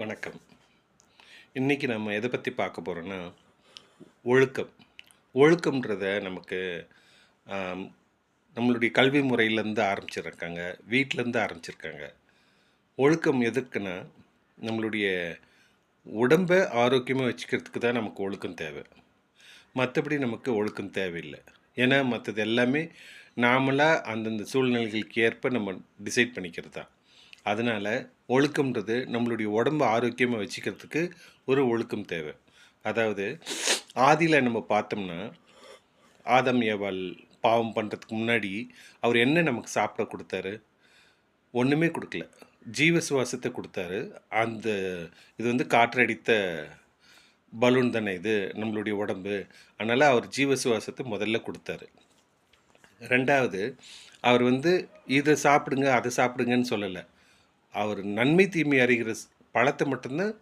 வணக்கம். இன்றைக்கி நம்ம எதை பற்றி பார்க்க போகிறோன்னா, ஒழுக்கம். ஒழுக்கம்ன்றத நமக்கு ஆம், நம்மளுடைய கல்வி முறையிலேருந்து ஆரம்பிச்சிருக்காங்க, வீட்டிலேருந்து ஆரம்பிச்சிருக்காங்க. ஒழுக்கம் எதுக்குன்னா, நம்மளுடைய உடம்பை ஆரோக்கியமாக வச்சுக்கிறதுக்கு தான் நமக்கு ஒழுக்கம் தேவை. மற்றபடி நமக்கு ஒழுக்கம் தேவையில்லை. ஏன்னா மற்றது எல்லாமே நாமளாக அந்தந்த சூழ்நிலைகளுக்கு ஏற்ப நம்ம டிசைட் பண்ணிக்கிறது தான். அதனால் ஒழுக்கம்ன்றது நம்மளுடைய உடம்பை ஆரோக்கியமாக வச்சுக்கிறதுக்கு ஒரு ஒழுக்கம் தேவை. அதாவது ஆதியில் நம்ம பார்த்தோம்னா, ஆதம் ஏவாள் பாவம் பண்ணுறதுக்கு முன்னாடி அவர் என்ன நமக்கு சாப்பிட கொடுத்தாரு? ஒன்றுமே கொடுக்கல. ஜீவ சுவாசத்தை கொடுத்தாரு. அந்த இது வந்து காற்றடித்த பலூன் தானே இது நம்மளுடைய உடம்பு. அதனால் அவர் ஜீவ சுவாசத்தை முதல்ல கொடுத்தாரு. ரெண்டாவது, அவர் வந்து இதை சாப்பிடுங்க அதை சாப்பிடுங்கன்னு சொல்லலை. அவர் நன்மை தீமை அறிகிற பழத்தை மட்டும்தான்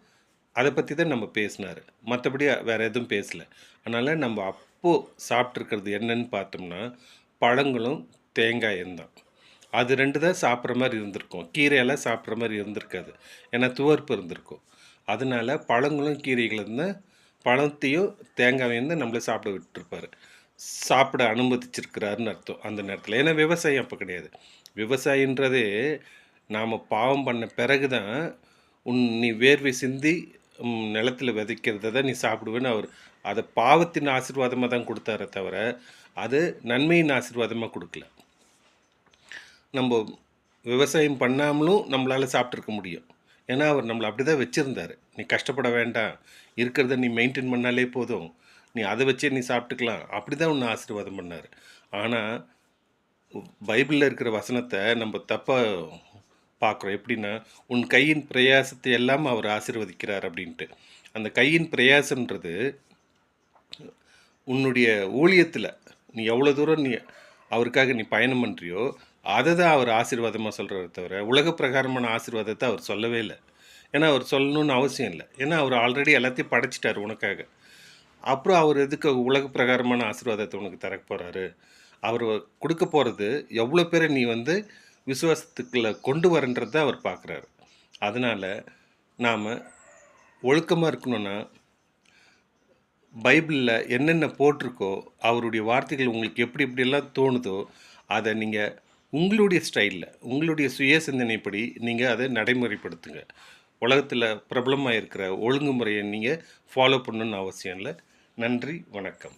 அதை பற்றி தான் நம்ம பேசினார். மற்றபடி வேறு எதுவும் பேசலை. அதனால் நம்ம அப்போது சாப்பிட்ருக்கிறது என்னன்னு பார்த்தோம்னா, பழங்களும் தேங்காயும் தான். அது ரெண்டு தான் சாப்பிட்ற மாதிரி இருந்திருக்கும். கீரையெல்லாம் சாப்பிட்ற மாதிரி இருந்திருக்காது. ஏன்னா துவர்ப்பு இருந்திருக்கும். அதனால் பழங்களும் கீரைகளும் தான், பழத்தையும் தேங்காயும் தான் நம்மளை சாப்பிட விட்டுருப்பார். சாப்பிட அனுமதிச்சிருக்கிறாருன்னு அர்த்தம் அந்த நேரத்தில். ஏன்னா விவசாயம் அப்போ கிடையாது. விவசாயின்றதே நாம் பாவம் பண்ண பிறகு தான் நீ வேர்வை சிந்தி நிலத்தில் விதைக்கிறத தான் நீ சாப்பிடுவேன்னு அவர் அதை பாவத்தின் ஆசீர்வாதமாக தான் கொடுத்தாரே தவிர அது நன்மையின் ஆசீர்வாதமாக கொடுக்கல. நம்ம விவசாயம் பண்ணாமலும் நம்மளால் சாப்பிட்ருக்க முடியும். ஏன்னா அவர் நம்மளை அப்படி தான் வச்சுருந்தார். நீ கஷ்டப்பட வேண்டாம், இருக்கிறத நீ மெயின்டைன் பண்ணாலே போதும், நீ அதை வச்சே நீ சாப்பிட்டுக்கலாம், அப்படி தான் ஒன்று ஆசீர்வாதம் பண்ணார். ஆனால் பைபிளில் இருக்கிற வசனத்தை நம்ம தப்பாக பார்க்குறோம். எப்படின்னா, உன் கையின் பிரயாசத்தை எல்லாம் அவர் ஆசீர்வதிக்கிறார் அப்படின்ட்டு. அந்த கையின் பிரயாசம்ன்றது உன்னுடைய ஊழியத்தில் நீ எவ்வளோ தூரம் நீ அவருக்காக நீ பயணம் பண்ணுறியோ அதை தான் அவர் ஆசீர்வாதமாக சொல்கிறத தவிர உலக பிரகாரமான ஆசீர்வாதத்தை அவர் சொல்லவே இல்லை. ஏன்னா அவர் சொல்லணும்னு அவசியம் இல்லை. ஏன்னா அவர் ஆல்ரெடி எல்லாத்தையும் படைச்சிட்டார் உனக்காக. அப்புறம் அவர் எதுக்கு உலக பிரகாரமான ஆசீர்வாதத்தை உனக்கு தர போகிறாரு? அவர் கொடுக்க போகிறது எவ்வளோ பேரை நீ வந்து விசுவாசத்துக்குள்ளே கொண்டு வரன்றத அவர் பார்க்குறாரு. அதனால் நாம் ஒழுக்கமாக இருக்கணும்னா, பைபிளில் என்னென்ன போட்டிருக்கோ அவருடைய வார்த்தைகள் உங்களுக்கு எப்படி எப்படியெல்லாம் தோணுதோ அதை நீங்கள் உங்களுடைய ஸ்டைலில் உங்களுடைய சுய சிந்தனைப்படி நீங்கள் அதை நடைமுறைப்படுத்துங்க. உலகத்தில் பிரபலமாக இருக்கிற ஒழுங்குமுறையை நீங்கள் ஃபாலோ பண்ணணுன்னு அவசியம் இல்லை. நன்றி, வணக்கம்.